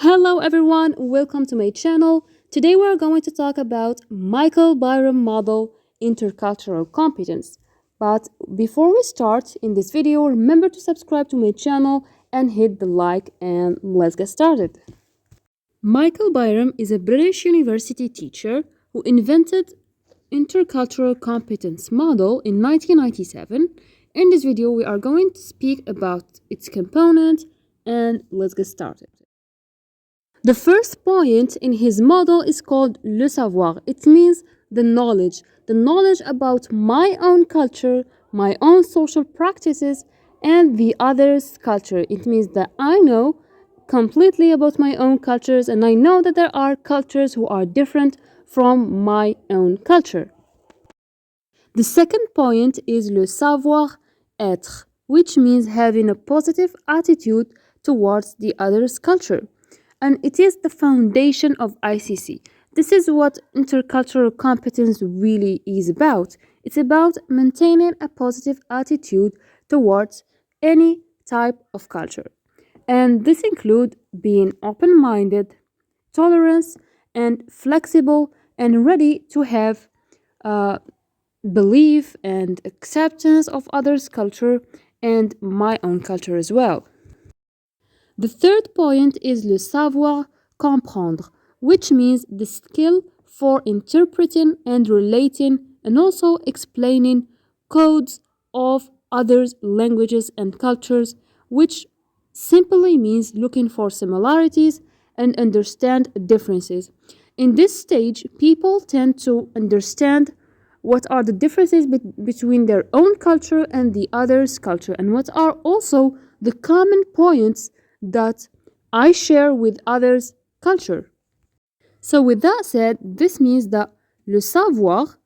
Hello everyone, welcome to my channel. Today we are going to talk about Byram model intercultural competence. But before we start in this video, remember to subscribe to my channel and hit the like and let's get started. Byram is a British university teacher who invented intercultural competence model in 1997. In this video we are going to speak about its component and let's get started. The first point in his model is called lucervoir. It means the knowledge about my own culture, my own social practices, and the other's culture. It means that I know completely about my own cultures and I know that there are cultures who are different from my own culture. The second point is le savoir être, which means having a positive attitude towards the other's culture. And it is the foundation of ICC. This is what intercultural competence really is about. It's about maintaining a positive attitude towards any type of culture. And this includes being open-minded, tolerance, and flexible, and ready to have belief and acceptance of others' culture and my own culture as well. The third point is le savoir comprendre, which means the skill for interpreting and relating and also explaining codes of others' languages and cultures, which simply means looking for similarities and understand differences. In this stage, people tend to understand what are the differences between their own culture and the other's culture, and what are also the common points that I share with others' culture. So, with that said, this means that le savoir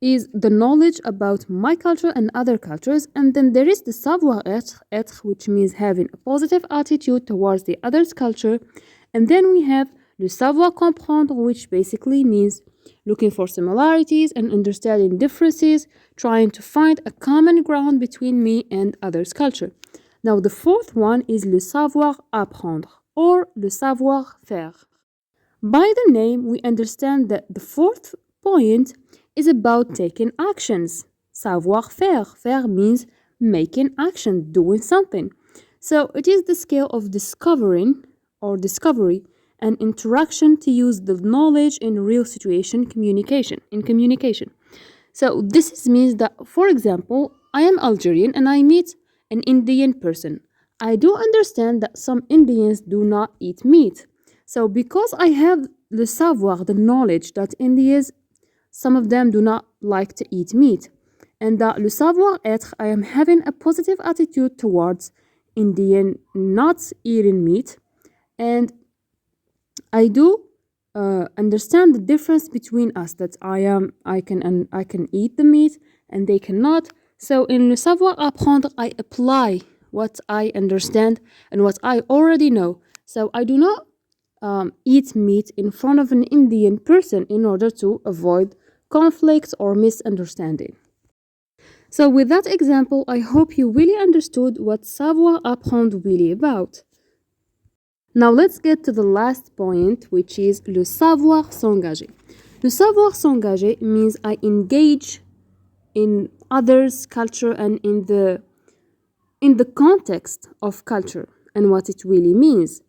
is the knowledge about my culture and other cultures, and then there is the savoir être, which means having a positive attitude towards the other's culture, and then we have le savoir comprendre, which basically means looking for similarities and understanding differences, trying to find a common ground between me and others' culture. Now, the fourth one is le savoir apprendre or le savoir faire. By the name, we understand that the fourth point is about taking actions. Savoir faire. Faire means making action, doing something. So it is the skill of discovering or discovery and interaction to use the knowledge in real situation communication. So this means that, for example, I am Algerian and I meet an Indian person. I do understand that some Indians do not eat meat. So because I have the savoir, the knowledge that Indians, some of them do not like to eat meat. And that le savoir être, I am having a positive attitude towards Indian not eating meat. And I do understand the difference between us, that I can eat the meat and they cannot. So in le savoir apprendre, I apply what I understand and what I already know. So I do not eat meat in front of an Indian person in order to avoid conflicts or misunderstanding. So with that example, I hope you really understood what savoir apprendre really about. Now let's get to the last point, which is le savoir s'engager. Le savoir s'engager means I engage in others' culture and in the context of culture and what it really means.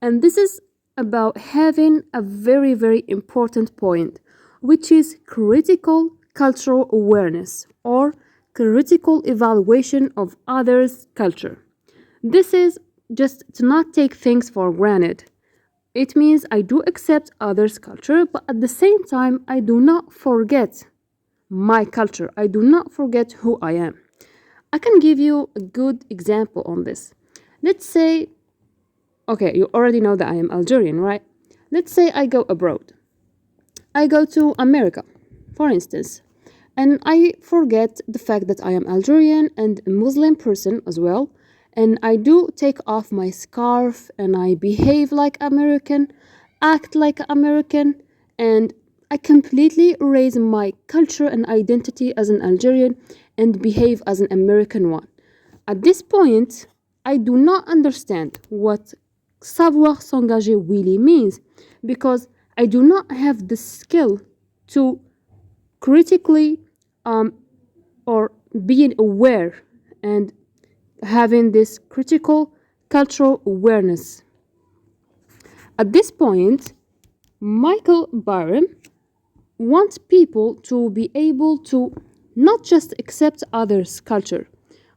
And this is about having a very, very important point, which is critical cultural awareness or critical evaluation of others' culture. This is just to not take things for granted. It means I do accept others' culture, but at the same time, I do not forget my culture. I do not forget who I am. I can give you a good example on this. Let's say, okay, you already know that I am Algerian, right? Let's say I go abroad. I go to America, for instance, and I forget the fact that I am Algerian and a Muslim person as well. And I do take off my scarf and I behave like American, act like American, and I completely erase my culture and identity as an Algerian and behave as an American one. At this point, I do not understand what savoir s'engager really means, because I do not have the skill to critically or being aware and having this critical cultural awareness. At this point, Michael Byram wants people to be able to not just accept others' culture,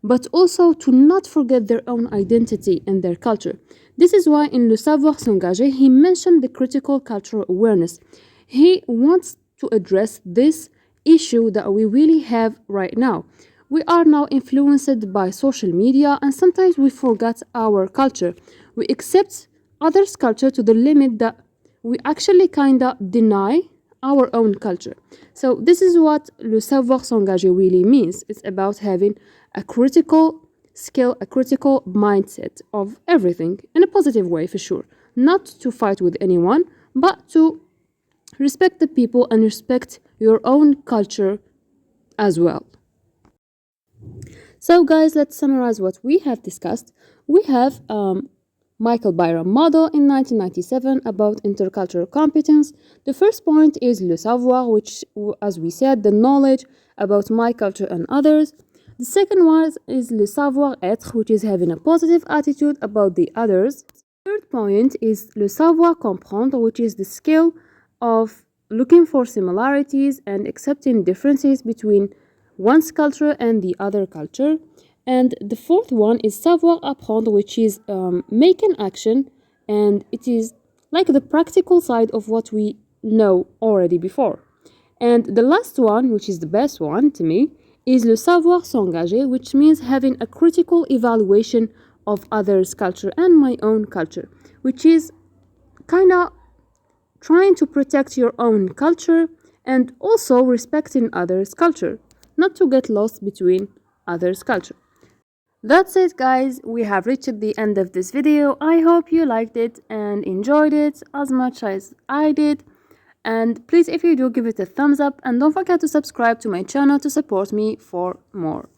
but also to not forget their own identity and their culture. This is why in Le Savoir s'engager, he mentioned the critical cultural awareness. He wants to address this issue that we really have right now. We are now influenced by social media, and sometimes we forget our culture. We accept others' culture to the limit that we actually kinda deny our own culture. So this is what le savoir s'engager really means. It's about having a critical skill, a critical mindset of everything in a positive way for sure. Not to fight with anyone, but to respect the people and respect your own culture as well. So guys, let's summarize what we have discussed. We have Michael Byram model in 1997 about intercultural competence. The first point is le savoir, which, as we said, the knowledge about my culture and others. The second one is le savoir-être, which is having a positive attitude about the others. Third point is le savoir comprendre, which is the skill of looking for similarities and accepting differences between one's culture and the other culture. And the fourth one is savoir apprendre, which is making action, and it is like the practical side of what we know already before. And the last one, which is the best one to me, is le savoir s'engager, which means having a critical evaluation of others' culture and my own culture, which is kind of trying to protect your own culture and also respecting others' culture, not to get lost between others' culture. That's it guys, we have reached the end of this video. I hope you liked it and enjoyed it as much as I did. And please, if you do, give it a thumbs up and don't forget to subscribe to my channel to support me for more.